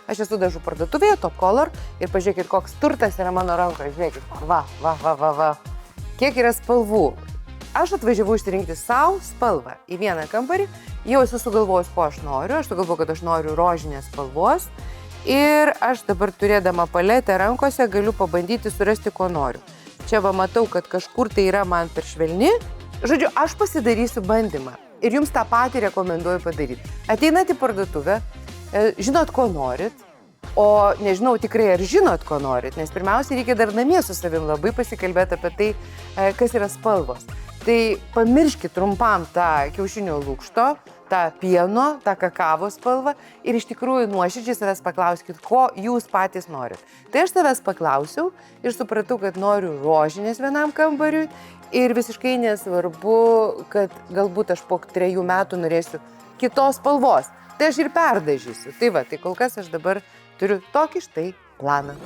Aš esu dažų parduotuvėje, Top Color, ir pažiūrėkit, koks turtas yra mano rankoje. Žiūrėkit, va. Kiek yra spalvų. Aš atvažiavau išsirinkti savo spalvą į vieną kambarį, jau esu sugalvojus, ko aš noriu. Aš sugalvoju, kad aš noriu rožinės spalvos. Ir aš dabar turėdama paletę rankose galiu pabandyti surasti, ko noriu. Čia va matau, kad kažkur tai yra man per švelni. Žodžiu, aš pasidarysiu bandymą ir jums tą patį rekomenduoju padaryti. Ateinat į parduotuvę, žinot, ko norit, o nežinau tikrai, ar žinot, ko norit, nes pirmiausia, reikia dar namie su savim labai pasikalbėti apie tai, kas yra spalvos. Tai pamirškit trumpam tą kiaušinio lukšto, tą pieno, tą kakavos spalvą ir iš tikrųjų nuoširdžiai savęs paklauskit, ko jūs patys norit. Tai aš savęs paklausiau ir supratau, kad noriu rožinės vienam kambariui ir visiškai nesvarbu, kad galbūt aš po 3 metų norėsiu kitos spalvos. Tai aš ir perdažysiu. Tai va, tai kol kas aš dabar turiu tokį štai planą.